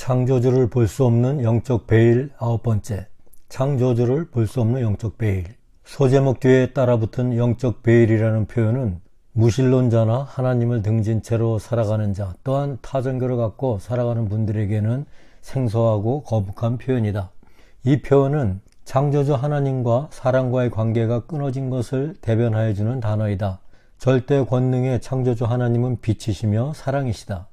창조주를 볼 수 없는 영적 베일 9번째. 창조주를 볼 수 없는 영적 베일. 소제목 뒤에 따라붙은 영적 베일이라는 표현은 무신론자나 하나님을 등진 채로 살아가는 자, 또한 타종교를 갖고 살아가는 분들에게는 생소하고 거북한 표현이다. 이 표현은 창조주 하나님과 사람과의 관계가 끊어진 것을 대변하여 주는 단어이다. 절대 권능의 창조주 하나님은 빛이시며 사랑이시다.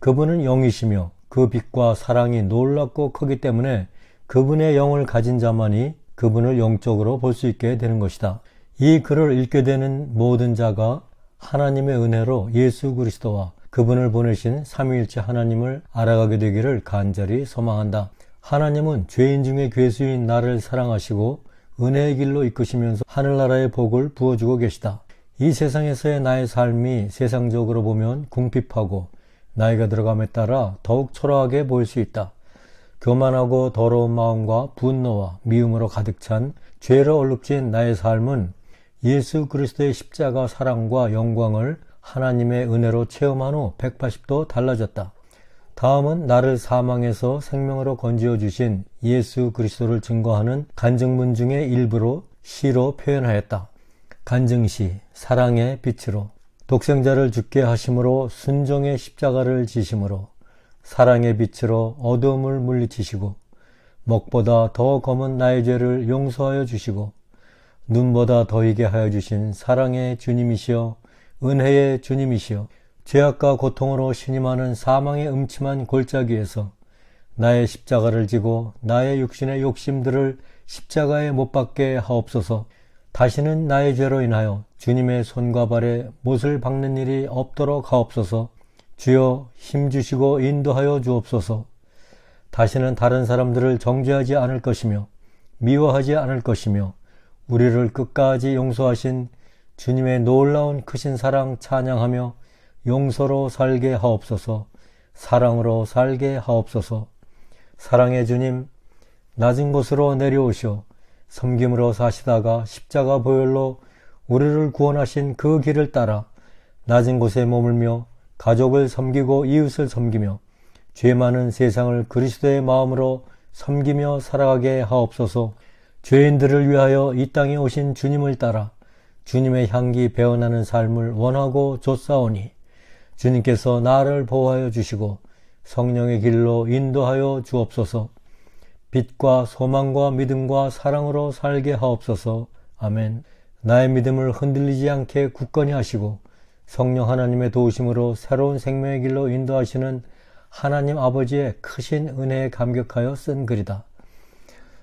그분은 영이시며 그 빛과 사랑이 놀랍고 크기 때문에 그분의 영을 가진 자만이 그분을 영적으로 볼 수 있게 되는 것이다. 이 글을 읽게 되는 모든 자가 하나님의 은혜로 예수 그리스도와 그분을 보내신 삼위일체 하나님을 알아가게 되기를 간절히 소망한다. 하나님은 죄인 중에 괴수인 나를 사랑하시고 은혜의 길로 이끄시면서 하늘나라의 복을 부어주고 계시다. 이 세상에서의 나의 삶이 세상적으로 보면 궁핍하고 나이가 들어감에 따라 더욱 초라하게 보일 수 있다. 교만하고 더러운 마음과 분노와 미움으로 가득 찬 죄로 얼룩진 나의 삶은 예수 그리스도의 십자가 사랑과 영광을 하나님의 은혜로 체험한 후 180도 달라졌다. 다음은 나를 사망에서 생명으로 건지어 주신 예수 그리스도를 증거하는 간증문 중의 일부로 시로 표현하였다. 간증시, 사랑의 빛으로 독생자를 죽게 하심으로 순종의 십자가를 지심으로 사랑의 빛으로 어두움을 물리치시고 먹보다 더 검은 나의 죄를 용서하여 주시고 눈보다 더 희게 하여 주신 사랑의 주님이시여 은혜의 주님이시여 죄악과 고통으로 신임하는 사망의 음침한 골짜기에서 나의 십자가를 지고 나의 육신의 욕심들을 십자가에 못 박게 하옵소서. 다시는 나의 죄로 인하여 주님의 손과 발에 못을 박는 일이 없도록 하옵소서. 주여 힘주시고 인도하여 주옵소서. 다시는 다른 사람들을 정죄하지 않을 것이며 미워하지 않을 것이며 우리를 끝까지 용서하신 주님의 놀라운 크신 사랑 찬양하며 용서로 살게 하옵소서. 사랑으로 살게 하옵소서. 사랑의 주님, 낮은 곳으로 내려오시어 섬김으로 사시다가 십자가 보혈로 우리를 구원하신 그 길을 따라 낮은 곳에 머물며 가족을 섬기고 이웃을 섬기며 죄 많은 세상을 그리스도의 마음으로 섬기며 살아가게 하옵소서. 죄인들을 위하여 이 땅에 오신 주님을 따라 주님의 향기 배어나는 삶을 원하고 좇사오니 주님께서 나를 보호하여 주시고 성령의 길로 인도하여 주옵소서. 빛과 소망과 믿음과 사랑으로 살게 하옵소서. 아멘. 나의 믿음을 흔들리지 않게 굳건히 하시고 성령 하나님의 도우심으로 새로운 생명의 길로 인도하시는 하나님 아버지의 크신 은혜에 감격하여 쓴 글이다.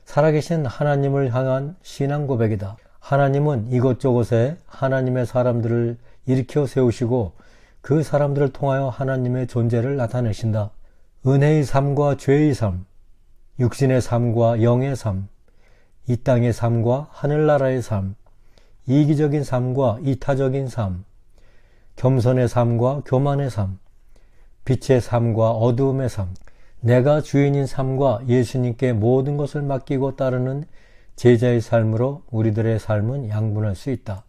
살아계신 하나님을 향한 신앙 고백이다. 하나님은 이곳저곳에 하나님의 사람들을 일으켜 세우시고 그 사람들을 통하여 하나님의 존재를 나타내신다. 은혜의 삶과 죄의 삶, 육신의 삶과 영의 삶, 이 땅의 삶과 하늘나라의 삶, 이기적인 삶과 이타적인 삶, 겸손의 삶과 교만의 삶, 빛의 삶과 어두움의 삶, 내가 주인인 삶과 예수님께 모든 것을 맡기고 따르는 제자의 삶으로 우리들의 삶은 양분할 수 있다.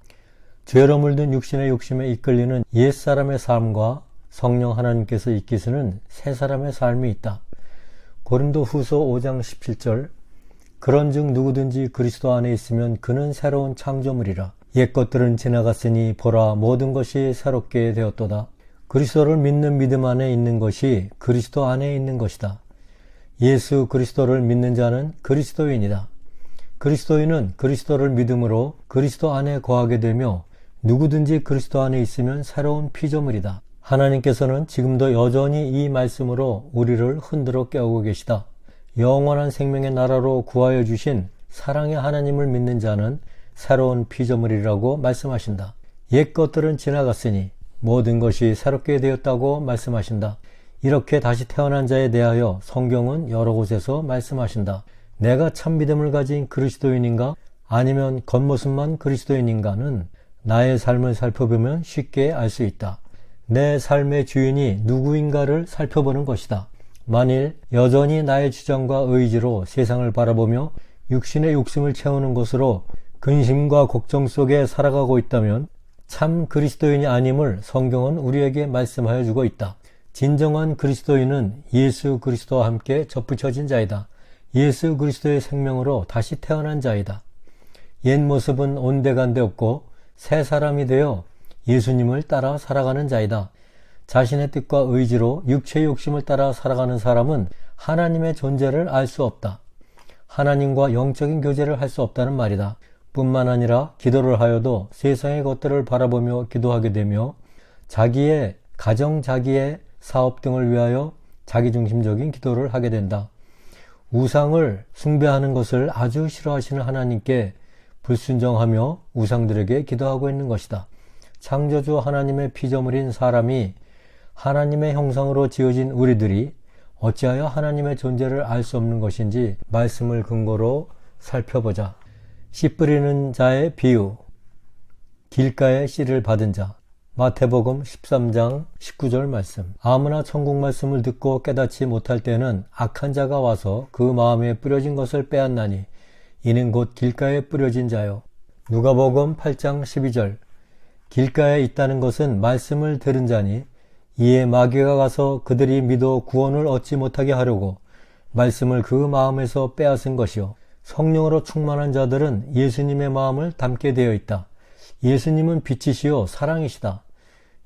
죄로 물든 육신의 욕심에 이끌리는 옛사람의 삶과 성령 하나님께서 이끄시는 새사람의 삶이 있다. 고린도 후서 5장 17절 그런즉 누구든지 그리스도 안에 있으면 그는 새로운 창조물이라. 옛 것들은 지나갔으니 보라 모든 것이 새롭게 되었도다. 그리스도를 믿는 믿음 안에 있는 것이 그리스도 안에 있는 것이다. 예수 그리스도를 믿는 자는 그리스도인이다. 그리스도인은 그리스도를 믿음으로 그리스도 안에 거하게 되며 누구든지 그리스도 안에 있으면 새로운 피조물이다. 하나님께서는 지금도 여전히 이 말씀으로 우리를 흔들어 깨우고 계시다. 영원한 생명의 나라로 구하여 주신 사랑의 하나님을 믿는 자는 새로운 피조물이라고 말씀하신다. 옛 것들은 지나갔으니 모든 것이 새롭게 되었다고 말씀하신다. 이렇게 다시 태어난 자에 대하여 성경은 여러 곳에서 말씀하신다. 내가 참 믿음을 가진 그리스도인인가? 아니면 겉모습만 그리스도인인가는 나의 삶을 살펴보면 쉽게 알 수 있다. 내 삶의 주인이 누구인가를 살펴보는 것이다. 만일 여전히 나의 주장과 의지로 세상을 바라보며 육신의 욕심을 채우는 것으로 근심과 걱정 속에 살아가고 있다면 참 그리스도인이 아님을 성경은 우리에게 말씀하여 주고 있다. 진정한 그리스도인은 예수 그리스도와 함께 접붙여진 자이다. 예수 그리스도의 생명으로 다시 태어난 자이다. 옛 모습은 온데간데 없고 새 사람이 되어 예수님을 따라 살아가는 자이다. 자신의 뜻과 의지로 육체의 욕심을 따라 살아가는 사람은 하나님의 존재를 알 수 없다. 하나님과 영적인 교제를 할 수 없다는 말이다. 뿐만 아니라 기도를 하여도 세상의 것들을 바라보며 기도하게 되며 자기의 가정, 자기의 사업 등을 위하여 자기중심적인 기도를 하게 된다. 우상을 숭배하는 것을 아주 싫어하시는 하나님께 불순종하며 우상들에게 기도하고 있는 것이다. 창조주 하나님의 피조물인 사람이 하나님의 형상으로 지어진 우리들이 어찌하여 하나님의 존재를 알 수 없는 것인지 말씀을 근거로 살펴보자. 씨 뿌리는 자의 비유, 길가에 씨를 받은 자. 마태복음 13장 19절 말씀. 아무나 천국 말씀을 듣고 깨닫지 못할 때는 악한 자가 와서 그 마음에 뿌려진 것을 빼앗나니 이는 곧 길가에 뿌려진 자요. 누가복음 8장 12절. 길가에 있다는 것은 말씀을 들은 자니 이에 마귀가 가서 그들이 믿어 구원을 얻지 못하게 하려고 말씀을 그 마음에서 빼앗은 것이요. 성령으로 충만한 자들은 예수님의 마음을 담게 되어 있다. 예수님은 빛이시요 사랑이시다.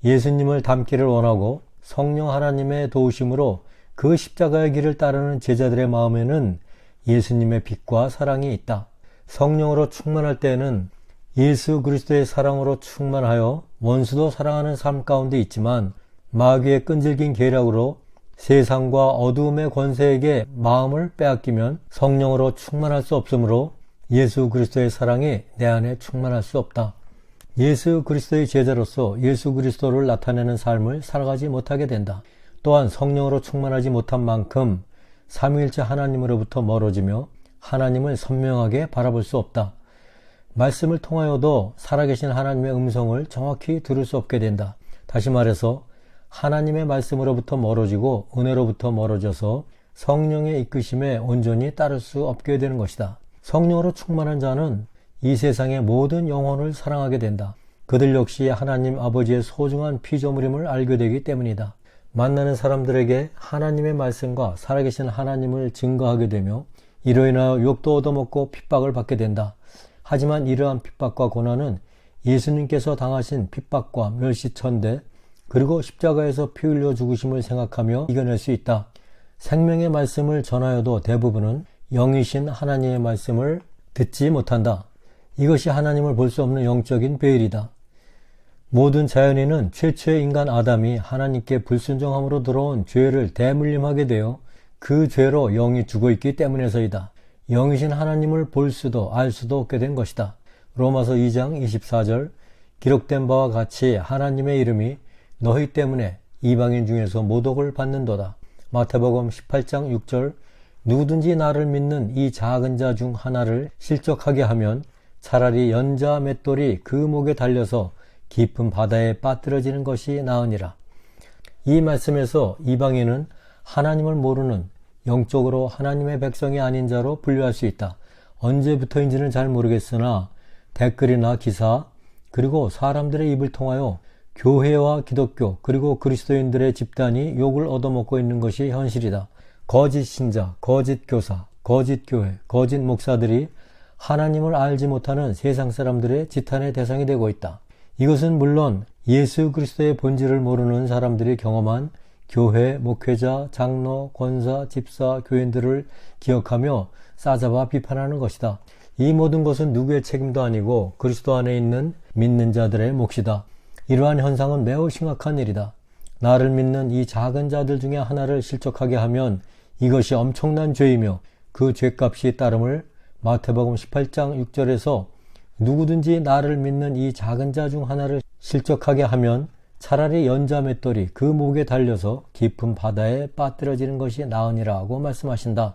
예수님을 닮기를 원하고 성령 하나님의 도우심으로 그 십자가의 길을 따르는 제자들의 마음에는 예수님의 빛과 사랑이 있다. 성령으로 충만할 때에는 예수 그리스도의 사랑으로 충만하여 원수도 사랑하는 삶 가운데 있지만 마귀의 끈질긴 계략으로 세상과 어두움의 권세에게 마음을 빼앗기면 성령으로 충만할 수 없으므로 예수 그리스도의 사랑이 내 안에 충만할 수 없다. 예수 그리스도의 제자로서 예수 그리스도를 나타내는 삶을 살아가지 못하게 된다. 또한 성령으로 충만하지 못한 만큼 삼위일체 하나님으로부터 멀어지며 하나님을 선명하게 바라볼 수 없다. 말씀을 통하여도 살아계신 하나님의 음성을 정확히 들을 수 없게 된다. 다시 말해서 하나님의 말씀으로부터 멀어지고 은혜로부터 멀어져서 성령의 이끄심에 온전히 따를 수 없게 되는 것이다. 성령으로 충만한 자는 이 세상의 모든 영혼을 사랑하게 된다. 그들 역시 하나님 아버지의 소중한 피조물임을 알게 되기 때문이다. 만나는 사람들에게 하나님의 말씀과 살아계신 하나님을 증거하게 되며 이로 인하여 욕도 얻어먹고 핍박을 받게 된다. 하지만 이러한 핍박과 고난은 예수님께서 당하신 핍박과 멸시천대 그리고 십자가에서 피 흘려 죽으심을 생각하며 이겨낼 수 있다. 생명의 말씀을 전하여도 대부분은 영이신 하나님의 말씀을 듣지 못한다. 이것이 하나님을 볼 수 없는 영적인 베일이다. 모든 자연인은 최초의 인간 아담이 하나님께 불순종함으로 들어온 죄를 대물림하게 되어 그 죄로 영이 죽어있기 때문에서이다. 영이신 하나님을 볼 수도 알 수도 없게 된 것이다. 로마서 2장 24절 기록된 바와 같이 하나님의 이름이 너희 때문에 이방인 중에서 모독을 받는도다. 마태복음 18장 6절 누구든지 나를 믿는 이 작은 자 중 하나를 실족하게 하면 차라리 연자 맷돌이 그 목에 달려서 깊은 바다에 빠뜨려지는 것이 나으니라. 이 말씀에서 이방인은 하나님을 모르는 영적으로 하나님의 백성이 아닌 자로 분류할 수 있다. 언제부터인지는 잘 모르겠으나 댓글이나 기사 그리고 사람들의 입을 통하여 교회와 기독교 그리고 그리스도인들의 집단이 욕을 얻어먹고 있는 것이 현실이다. 거짓 신자, 거짓 교사, 거짓 교회, 거짓 목사들이 하나님을 알지 못하는 세상 사람들의 지탄의 대상이 되고 있다. 이것은 물론 예수 그리스도의 본질을 모르는 사람들이 경험한 교회, 목회자, 장로, 권사, 집사, 교인들을 기억하며 싸잡아 비판하는 것이다. 이 모든 것은 누구의 책임도 아니고 그리스도 안에 있는 믿는 자들의 몫이다. 이러한 현상은 매우 심각한 일이다. 나를 믿는 이 작은 자들 중에 하나를 실족하게 하면 이것이 엄청난 죄이며 그 죄값이 따름을 마태복음 18장 6절에서 누구든지 나를 믿는 이 작은 자 중 하나를 실족하게 하면 차라리 연자 맷돌이 그 목에 달려서 깊은 바다에 빠뜨려지는 것이 나으니라고 말씀하신다.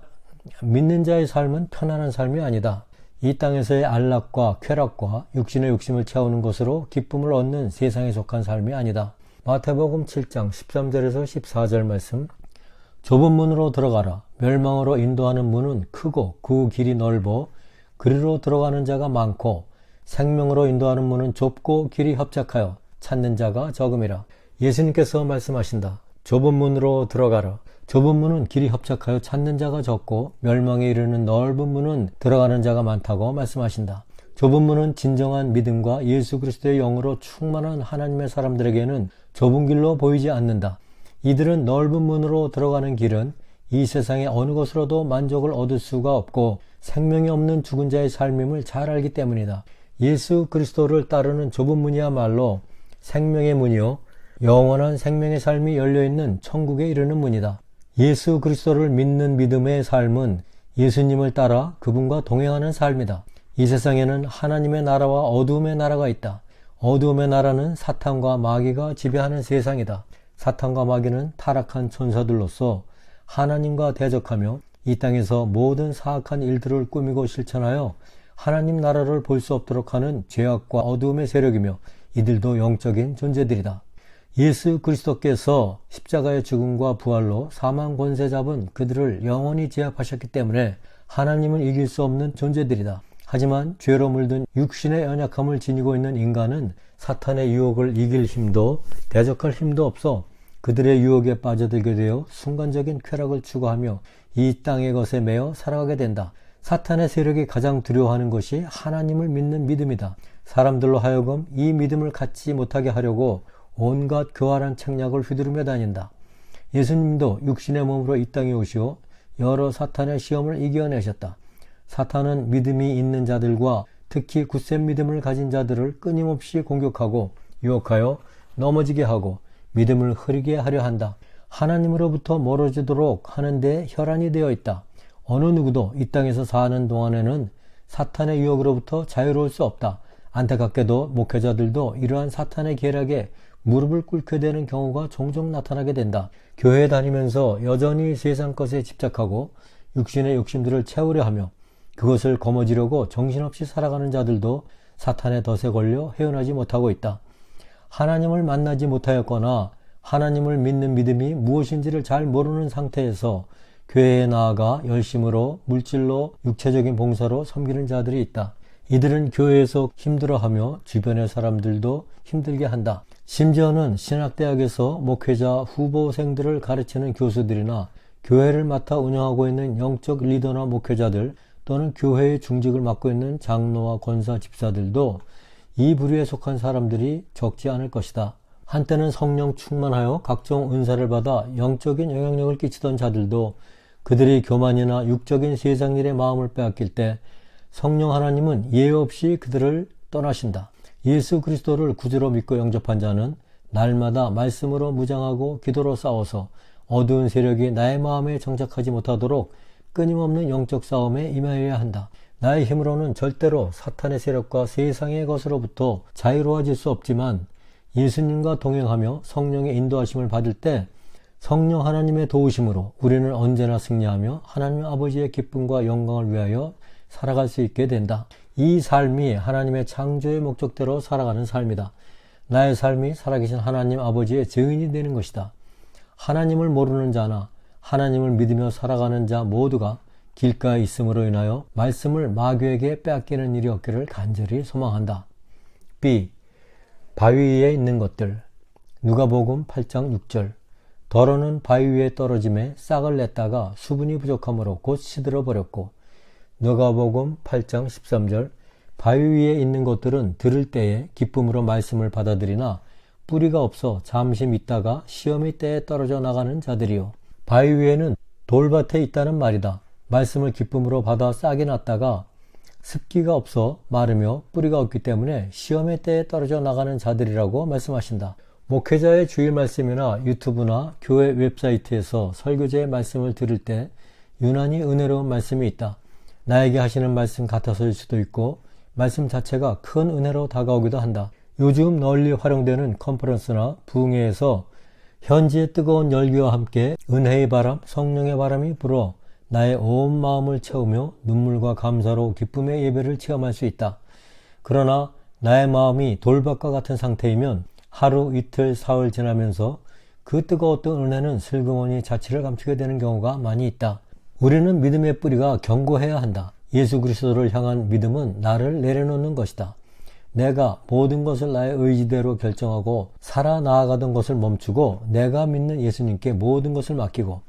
믿는 자의 삶은 편안한 삶이 아니다. 이 땅에서의 안락과 쾌락과 육신의 욕심을 채우는 것으로 기쁨을 얻는 세상에 속한 삶이 아니다. 마태복음 7장 13절에서 14절 말씀 좁은 문으로 들어가라. 멸망으로 인도하는 문은 크고 그 길이 넓어 그리로 들어가는 자가 많고 생명으로 인도하는 문은 좁고 길이 협착하여 찾는 자가 적음이라. 예수님께서 말씀하신다. 좁은 문으로 들어가라. 좁은 문은 길이 협착하여 찾는 자가 적고 멸망에 이르는 넓은 문은 들어가는 자가 많다고 말씀하신다. 좁은 문은 진정한 믿음과 예수 그리스도의 영으로 충만한 하나님의 사람들에게는 좁은 길로 보이지 않는다. 이들은 넓은 문으로 들어가는 길은 이 세상의 어느 것으로도 만족을 얻을 수가 없고 생명이 없는 죽은 자의 삶임을 잘 알기 때문이다. 예수 그리스도를 따르는 좁은 문이야말로 생명의 문이요 영원한 생명의 삶이 열려있는 천국에 이르는 문이다. 예수 그리스도를 믿는 믿음의 삶은 예수님을 따라 그분과 동행하는 삶이다. 이 세상에는 하나님의 나라와 어두움의 나라가 있다. 어두움의 나라는 사탄과 마귀가 지배하는 세상이다. 사탄과 마귀는 타락한 천사들로서 하나님과 대적하며 이 땅에서 모든 사악한 일들을 꾸미고 실천하여 하나님 나라를 볼 수 없도록 하는 죄악과 어두움의 세력이며 이들도 영적인 존재들이다. 예수 그리스도께서 십자가의 죽음과 부활로 사망 권세 잡은 그들을 영원히 제압하셨기 때문에 하나님을 이길 수 없는 존재들이다. 하지만 죄로 물든 육신의 연약함을 지니고 있는 인간은 사탄의 유혹을 이길 힘도 대적할 힘도 없어 그들의 유혹에 빠져들게 되어 순간적인 쾌락을 추구하며 이 땅의 것에 매여 살아가게 된다. 사탄의 세력이 가장 두려워하는 것이 하나님을 믿는 믿음이다. 사람들로 하여금 이 믿음을 갖지 못하게 하려고 온갖 교활한 책략을 휘두르며 다닌다. 예수님도 육신의 몸으로 이 땅에 오시어 여러 사탄의 시험을 이겨내셨다. 사탄은 믿음이 있는 자들과 특히 굳센 믿음을 가진 자들을 끊임없이 공격하고 유혹하여 넘어지게 하고 믿음을 흐리게 하려 한다. 하나님으로부터 멀어지도록 하는 데 혈안이 되어 있다. 어느 누구도 이 땅에서 사는 동안에는 사탄의 유혹으로부터 자유로울 수 없다. 안타깝게도 목회자들도 이러한 사탄의 계략에 무릎을 꿇게 되는 경우가 종종 나타나게 된다. 교회에 다니면서 여전히 세상 것에 집착하고 육신의 욕심들을 채우려 하며 그것을 거머쥐려고 정신없이 살아가는 자들도 사탄의 덫에 걸려 헤어나지 못하고 있다. 하나님을 만나지 못하였거나 하나님을 믿는 믿음이 무엇인지를 잘 모르는 상태에서 교회에 나아가 열심으로 물질로 육체적인 봉사로 섬기는 자들이 있다. 이들은 교회에서 힘들어하며 주변의 사람들도 힘들게 한다. 심지어는 신학대학에서 목회자 후보생들을 가르치는 교수들이나 교회를 맡아 운영하고 있는 영적 리더나 목회자들 또는 교회의 중직을 맡고 있는 장로와 권사 집사들도 이 부류에 속한 사람들이 적지 않을 것이다. 한때는 성령 충만하여 각종 은사를 받아 영적인 영향력을 끼치던 자들도 그들의 교만이나 육적인 세상 일에 마음을 빼앗길 때 성령 하나님은 예외 없이 그들을 떠나신다. 예수 그리스도를 구주로 믿고 영접한 자는 날마다 말씀으로 무장하고 기도로 싸워서 어두운 세력이 나의 마음에 정착하지 못하도록 끊임없는 영적 싸움에 임하여야 한다. 나의 힘으로는 절대로 사탄의 세력과 세상의 것으로부터 자유로워질 수 없지만 예수님과 동행하며 성령의 인도하심을 받을 때 성령 하나님의 도우심으로 우리는 언제나 승리하며 하나님 아버지의 기쁨과 영광을 위하여 살아갈 수 있게 된다. 이 삶이 하나님의 창조의 목적대로 살아가는 삶이다. 나의 삶이 살아계신 하나님 아버지의 증인이 되는 것이다. 하나님을 모르는 자나 하나님을 믿으며 살아가는 자 모두가 길가에 있음으로 인하여 말씀을 마귀에게 빼앗기는 일이 없기를 간절히 소망한다. B. 바위 위에 있는 것들. 누가복음 8장 6절. 더러는 바위 위에 떨어짐에 싹을 냈다가 수분이 부족하므로 곧 시들어 버렸고. 누가복음 8장 13절. 바위 위에 있는 것들은 들을 때에 기쁨으로 말씀을 받아들이나 뿌리가 없어 잠시 믿다가 시험의 때에 떨어져 나가는 자들이요. 바위 위에는 돌밭에 있다는 말이다. 말씀을 기쁨으로 받아 싹이 났다가 습기가 없어 마르며 뿌리가 없기 때문에 시험의 때에 떨어져 나가는 자들이라고 말씀하신다. 목회자의 주일 말씀이나 유튜브나 교회 웹사이트에서 설교자의 말씀을 들을 때 유난히 은혜로운 말씀이 있다. 나에게 하시는 말씀 같아서일 수도 있고 말씀 자체가 큰 은혜로 다가오기도 한다. 요즘 널리 활용되는 컨퍼런스나 부흥회에서 현지의 뜨거운 열기와 함께 은혜의 바람, 성령의 바람이 불어 나의 온 마음을 채우며 눈물과 감사로 기쁨의 예배를 체험할 수 있다. 그러나 나의 마음이 돌밭과 같은 상태이면 하루, 이틀, 사흘 지나면서 그 뜨거웠던 은혜는 슬그머니 자취를 감추게 되는 경우가 많이 있다. 우리는 믿음의 뿌리가 견고해야 한다. 예수 그리스도를 향한 믿음은 나를 내려놓는 것이다. 내가 모든 것을 나의 의지대로 결정하고 살아나아가던 것을 멈추고 내가 믿는 예수님께 모든 것을 맡기고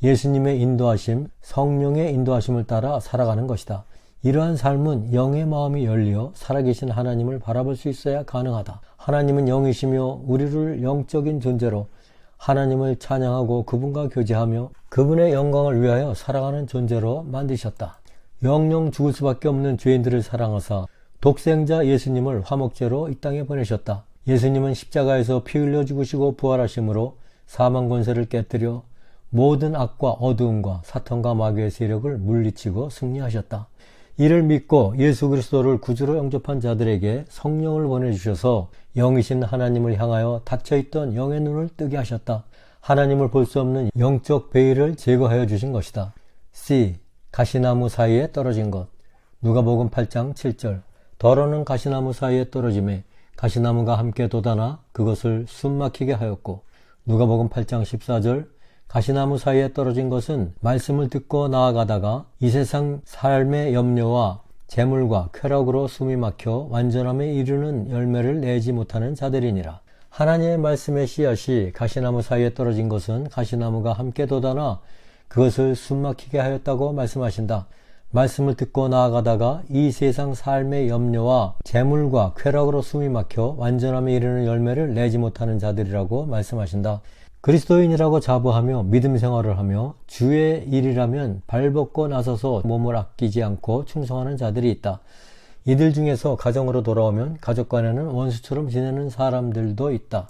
예수님의 인도하심, 성령의 인도하심을 따라 살아가는 것이다. 이러한 삶은 영의 마음이 열려 살아계신 하나님을 바라볼 수 있어야 가능하다. 하나님은 영이시며 우리를 영적인 존재로 하나님을 찬양하고 그분과 교제하며 그분의 영광을 위하여 살아가는 존재로 만드셨다. 영영 죽을 수밖에 없는 죄인들을 사랑하사 독생자 예수님을 화목제로 이 땅에 보내셨다. 예수님은 십자가에서 피 흘려 죽으시고 부활하심으로 사망 권세를 깨뜨려 모든 악과 어두움과 사탄과 마귀의 세력을 물리치고 승리하셨다. 이를 믿고 예수 그리스도를 구주로 영접한 자들에게 성령을 보내주셔서 영이신 하나님을 향하여 닫혀있던 영의 눈을 뜨게 하셨다. 하나님을 볼 수 없는 영적 베일을 제거하여 주신 것이다. C. 가시나무 사이에 떨어진 것. 누가복음 8장 7절. 더러는 가시나무 사이에 떨어짐에 가시나무가 함께 돋아나 그것을 숨막히게 하였고. 누가복음 8장 14절. 가시나무 사이에 떨어진 것은 말씀을 듣고 나아가다가 이 세상 삶의 염려와 재물과 쾌락으로 숨이 막혀 완전함에 이르는 열매를 내지 못하는 자들이니라. 하나님의 말씀의 씨앗이 가시나무 사이에 떨어진 것은 가시나무가 함께 돋아나 그것을 숨막히게 하였다고 말씀하신다. 말씀을 듣고 나아가다가 이 세상 삶의 염려와 재물과 쾌락으로 숨이 막혀 완전함에 이르는 열매를 내지 못하는 자들이라고 말씀하신다. 그리스도인이라고 자부하며 믿음 생활을 하며 주의 일이라면 발벗고 나서서 몸을 아끼지 않고 충성하는 자들이 있다. 이들 중에서 가정으로 돌아오면 가족 간에는 원수처럼 지내는 사람들도 있다.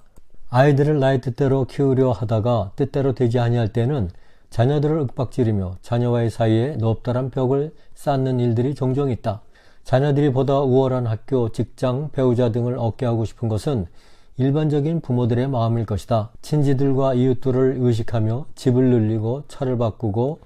아이들을 나의 뜻대로 키우려 하다가 뜻대로 되지 아니할 때는 자녀들을 윽박지르며 자녀와의 사이에 높다란 벽을 쌓는 일들이 종종 있다. 자녀들이 보다 우월한 학교, 직장, 배우자 등을 얻게 하고 싶은 것은 일반적인 부모들의 마음일 것이다. 친지들과 이웃들을 의식하며 집을 늘리고 차를 바꾸고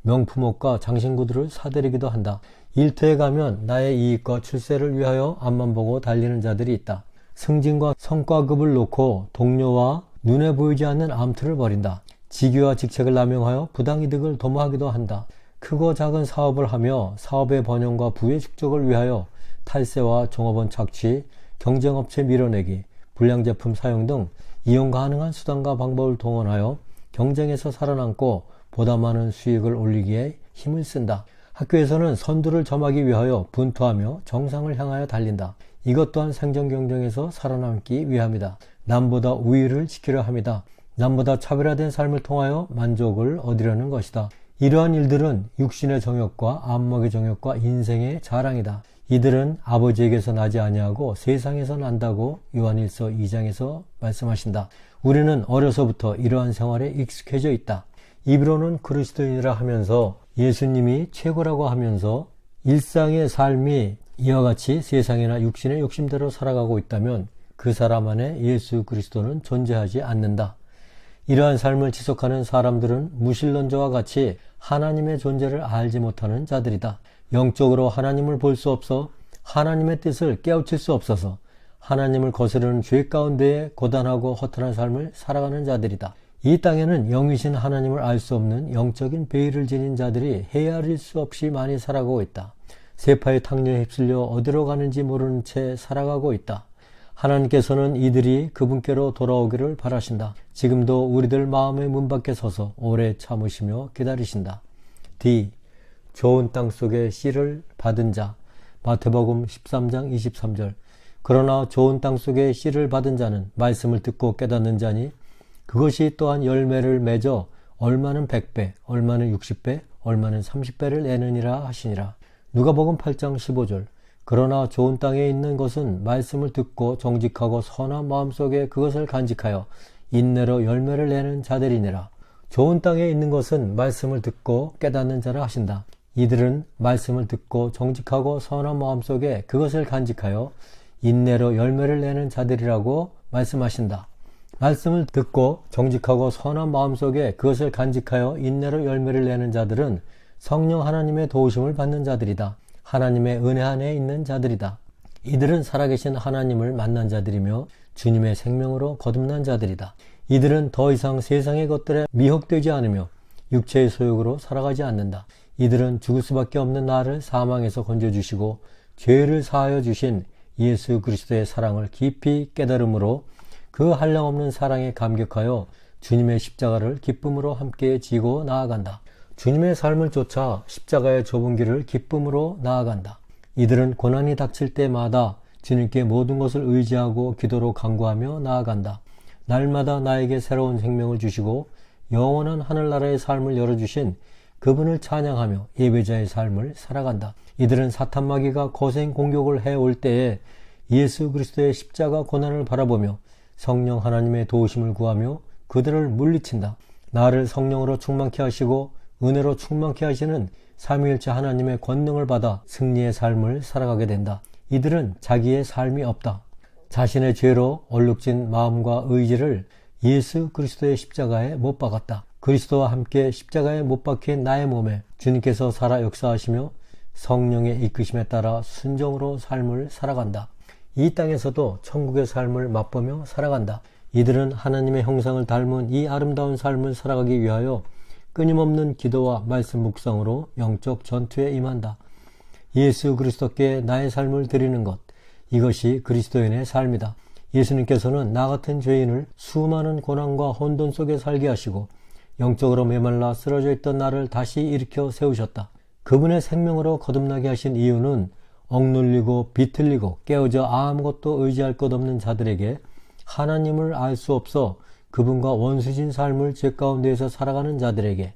명품옷과 장신구들을 사들이기도 한다. 일터에 가면 나의 이익과 출세를 위하여 앞만 보고 달리는 자들이 있다. 승진과 성과급을 놓고 동료와 눈에 보이지 않는 암투를 벌인다. 직위와 직책을 남용하여 부당이득을 도모하기도 한다. 크고 작은 사업을 하며 사업의 번영과 부의 축적을 위하여 탈세와 종업원 착취, 경쟁업체 밀어내기, 불량제품 사용 등 이용 가능한 수단과 방법을 동원하여 경쟁에서 살아남고 보다 많은 수익을 올리기에 힘을 쓴다. 학교에서는 선두를 점하기 위하여 분투하며 정상을 향하여 달린다. 이것 또한 생존 경쟁에서 살아남기 위함이다. 남보다 우위를 지키려 합니다. 남보다 차별화된 삶을 통하여 만족을 얻으려는 것이다. 이러한 일들은 육신의 정욕과 안목의 정욕과 인생의 자랑이다. 이들은 아버지에게서 나지 아니하고 세상에서 난다고 요한일서 2장에서 말씀하신다. 우리는 어려서부터 이러한 생활에 익숙해져 있다. 입으로는 그리스도인이라 하면서 예수님이 최고라고 하면서 일상의 삶이 이와 같이 세상이나 육신의 욕심대로 살아가고 있다면 그 사람 안에 예수 그리스도는 존재하지 않는다. 이러한 삶을 지속하는 사람들은 무신론자와 같이 하나님의 존재를 알지 못하는 자들이다. 영적으로 하나님을 볼 수 없어 하나님의 뜻을 깨우칠 수 없어서 하나님을 거스르는 죄 가운데에 고단하고 허탈한 삶을 살아가는 자들이다. 이 땅에는 영이신 하나님을 알 수 없는 영적인 베일을 지닌 자들이 헤아릴 수 없이 많이 살아가고 있다. 세파의 탕류에 휩쓸려 어디로 가는지 모르는 채 살아가고 있다. 하나님께서는 이들이 그분께로 돌아오기를 바라신다. 지금도 우리들 마음의 문 밖에 서서 오래 참으시며 기다리신다. D. 좋은 땅 속에 씨를 받은 자. 마태복음 13장 23절. 그러나 좋은 땅 속에 씨를 받은 자는 말씀을 듣고 깨닫는 자니 그것이 또한 열매를 맺어 얼마는 100배, 얼마는 60배, 얼마는 30배를 내느니라 하시니라. 누가복음 8장 15절. 그러나 좋은 땅에 있는 것은 말씀을 듣고 정직하고 선한 마음속에 그것을 간직하여 인내로 열매를 내는 자들이니라. 좋은 땅에 있는 것은 말씀을 듣고 깨닫는 자라 하신다. 이들은 말씀을 듣고 정직하고 선한 마음속에 그것을 간직하여 인내로 열매를 내는 자들이라고 말씀하신다. 말씀을 듣고 정직하고 선한 마음속에 그것을 간직하여 인내로 열매를 내는 자들은 성령 하나님의 도우심을 받는 자들이다. 하나님의 은혜 안에 있는 자들이다. 이들은 살아계신 하나님을 만난 자들이며 주님의 생명으로 거듭난 자들이다. 이들은 더 이상 세상의 것들에 미혹되지 않으며 육체의 소욕으로 살아가지 않는다. 이들은 죽을 수밖에 없는 나를 사망에서 건져주시고 죄를 사하여 주신 예수 그리스도의 사랑을 깊이 깨달음으로 그 한량없는 사랑에 감격하여 주님의 십자가를 기쁨으로 함께 지고 나아간다. 주님의 삶을 쫓아 십자가의 좁은 길을 기쁨으로 나아간다. 이들은 고난이 닥칠 때마다 주님께 모든 것을 의지하고 기도로 간구하며 나아간다. 날마다 나에게 새로운 생명을 주시고 영원한 하늘나라의 삶을 열어주신 그분을 찬양하며 예배자의 삶을 살아간다. 이들은 사탄마귀가 거센 공격을 해올 때에 예수 그리스도의 십자가 고난을 바라보며 성령 하나님의 도우심을 구하며 그들을 물리친다. 나를 성령으로 충만케 하시고 은혜로 충만케 하시는 삼위일체 하나님의 권능을 받아 승리의 삶을 살아가게 된다. 이들은 자기의 삶이 없다. 자신의 죄로 얼룩진 마음과 의지를 예수 그리스도의 십자가에 못 박았다. 그리스도와 함께 십자가에 못 박힌 나의 몸에 주님께서 살아 역사하시며 성령의 이끄심에 따라 순종으로 삶을 살아간다. 이 땅에서도 천국의 삶을 맛보며 살아간다. 이들은 하나님의 형상을 닮은 이 아름다운 삶을 살아가기 위하여 끊임없는 기도와 말씀 묵상으로 영적 전투에 임한다. 예수 그리스도께 나의 삶을 드리는 것, 이것이 그리스도인의 삶이다. 예수님께서는 나 같은 죄인을 수많은 고난과 혼돈 속에 살게 하시고 영적으로 메말라 쓰러져 있던 나를 다시 일으켜 세우셨다. 그분의 생명으로 거듭나게 하신 이유는 억눌리고 비틀리고 깨어져 아무것도 의지할 것 없는 자들에게 하나님을 알 수 없어 그분과 원수진 삶을 죄 가운데에서 살아가는 자들에게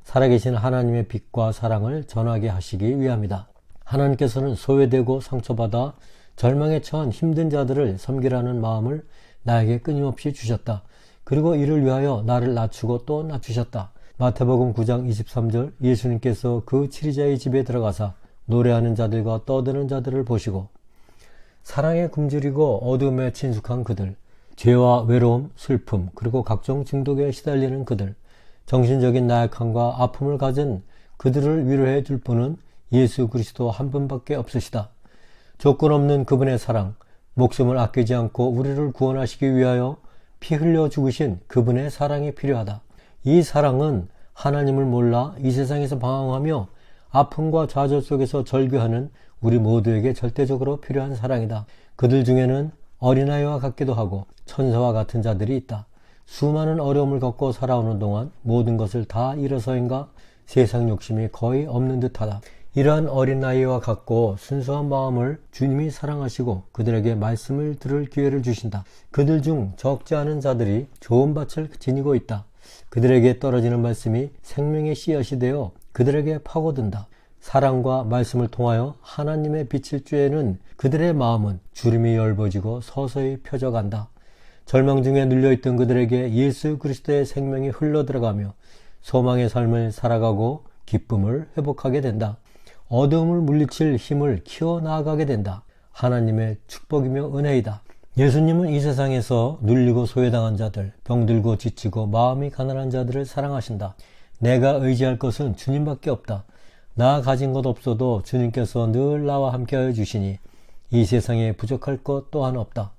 살아계신 하나님의 빛과 사랑을 전하게 하시기 위함이다. 하나님께서는 소외되고 상처받아 절망에 처한 힘든 자들을 섬기라는 마음을 나에게 끊임없이 주셨다. 그리고 이를 위하여 나를 낮추고 또 낮추셨다. 마태복음 9장 23절 예수님께서 그 치리자의 집에 들어가사 노래하는 자들과 떠드는 자들을 보시고 사랑에 굶주리고 어둠에 친숙한 그들, 죄와 외로움, 슬픔, 그리고 각종 중독에 시달리는 그들, 정신적인 나약함과 아픔을 가진 그들을 위로해 줄 분은 예수 그리스도 한 분밖에 없으시다. 조건 없는 그분의 사랑, 목숨을 아끼지 않고 우리를 구원하시기 위하여 피 흘려 죽으신 그분의 사랑이 필요하다. 이 사랑은 하나님을 몰라 이 세상에서 방황하며 아픔과 좌절 속에서 절규하는 우리 모두에게 절대적으로 필요한 사랑이다. 그들 중에는 어린아이와 같기도 하고 천사와 같은 자들이 있다. 수많은 어려움을 겪고 살아오는 동안 모든 것을 다 잃어서인가 세상 욕심이 거의 없는 듯하다. 이러한 어린아이와 같고 순수한 마음을 주님이 사랑하시고 그들에게 말씀을 들을 기회를 주신다. 그들 중 적지 않은 자들이 좋은 밭을 지니고 있다. 그들에게 떨어지는 말씀이 생명의 씨앗이 되어 그들에게 파고든다. 사랑과 말씀을 통하여 하나님의 빛을 쬐는 그들의 마음은 주름이 엷어지고 서서히 펴져간다. 절망 중에 눌려있던 그들에게 예수 그리스도의 생명이 흘러들어가며 소망의 삶을 살아가고 기쁨을 회복하게 된다. 어두움을 물리칠 힘을 키워나가게 된다. 하나님의 축복이며 은혜이다. 예수님은 이 세상에서 눌리고 소외당한 자들, 병들고 지치고 마음이 가난한 자들을 사랑하신다. 내가 의지할 것은 주님밖에 없다. 나 가진 것 없어도 주님께서 늘 나와 함께하여 주시니 이 세상에 부족할 것 또한 없다.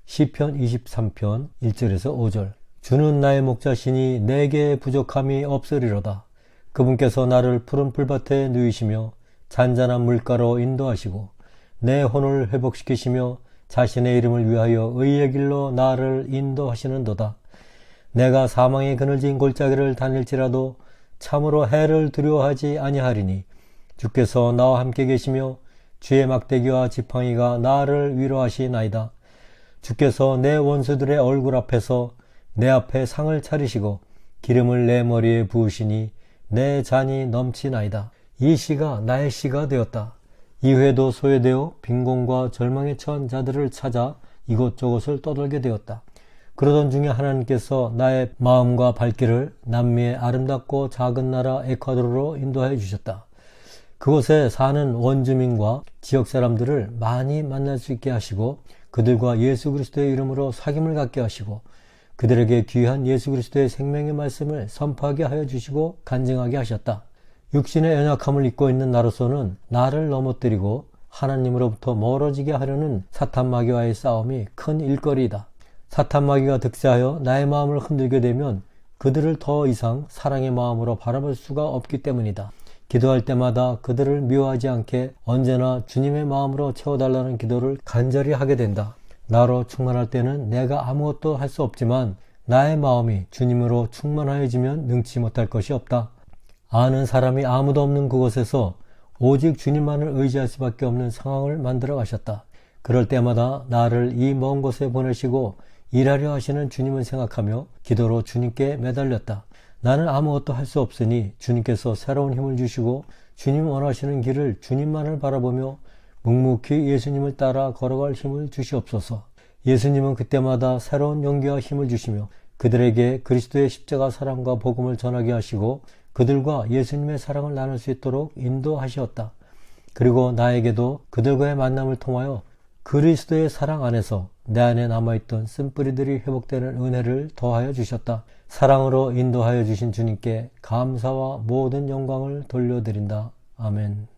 시편 23편 1절에서 5절 주는 나의 목자시니 내게 부족함이 없으리로다. 그분께서 나를 푸른 풀밭에 누이시며 잔잔한 물가로 인도하시고 내 혼을 회복시키시며 자신의 이름을 위하여 의의 길로 나를 인도하시는도다. 내가 사망의 그늘진 골짜기를 다닐지라도 참으로 해를 두려워하지 아니하리니 주께서 나와 함께 계시며 주의 막대기와 지팡이가 나를 위로하시나이다. 주께서 내 원수들의 얼굴 앞에서 내 앞에 상을 차리시고 기름을 내 머리에 부으시니 내 잔이 넘치나이다. 이 시가 나의 시가 되었다. 이후에도 소외되어 빈곤과 절망에 처한 자들을 찾아 이곳저곳을 떠돌게 되었다. 그러던 중에 하나님께서 나의 마음과 발길을 남미의 아름답고 작은 나라 에콰도르로 인도하여 주셨다. 그곳에 사는 원주민과 지역 사람들을 많이 만날 수 있게 하시고 그들과 예수 그리스도의 이름으로 사귐을 갖게 하시고 그들에게 귀한 예수 그리스도의 생명의 말씀을 선포하게 하여 주시고 간증하게 하셨다. 육신의 연약함을 입고 있는 나로서는 나를 넘어뜨리고 하나님으로부터 멀어지게 하려는 사탄 마귀와의 싸움이 큰 일거리이다. 사탄 마귀가 득세하여 나의 마음을 흔들게 되면 그들을 더 이상 사랑의 마음으로 바라볼 수가 없기 때문이다. 기도할 때마다 그들을 미워하지 않게 언제나 주님의 마음으로 채워달라는 기도를 간절히 하게 된다. 나로 충만할 때는 내가 아무것도 할 수 없지만 나의 마음이 주님으로 충만하여지면 능치 못할 것이 없다. 아는 사람이 아무도 없는 그곳에서 오직 주님만을 의지할 수밖에 없는 상황을 만들어 가셨다. 그럴 때마다 나를 이 먼 곳에 보내시고 일하려 하시는 주님을 생각하며 기도로 주님께 매달렸다. 나는 아무것도 할 수 없으니 주님께서 새로운 힘을 주시고 주님 원하시는 길을 주님만을 바라보며 묵묵히 예수님을 따라 걸어갈 힘을 주시옵소서. 예수님은 그때마다 새로운 용기와 힘을 주시며 그들에게 그리스도의 십자가 사랑과 복음을 전하게 하시고 그들과 예수님의 사랑을 나눌 수 있도록 인도하시었다. 그리고 나에게도 그들과의 만남을 통하여 그리스도의 사랑 안에서 내 안에 남아있던 쓴뿌리들이 회복되는 은혜를 더하여 주셨다. 사랑으로 인도하여 주신 주님께 감사와 모든 영광을 돌려드린다. 아멘.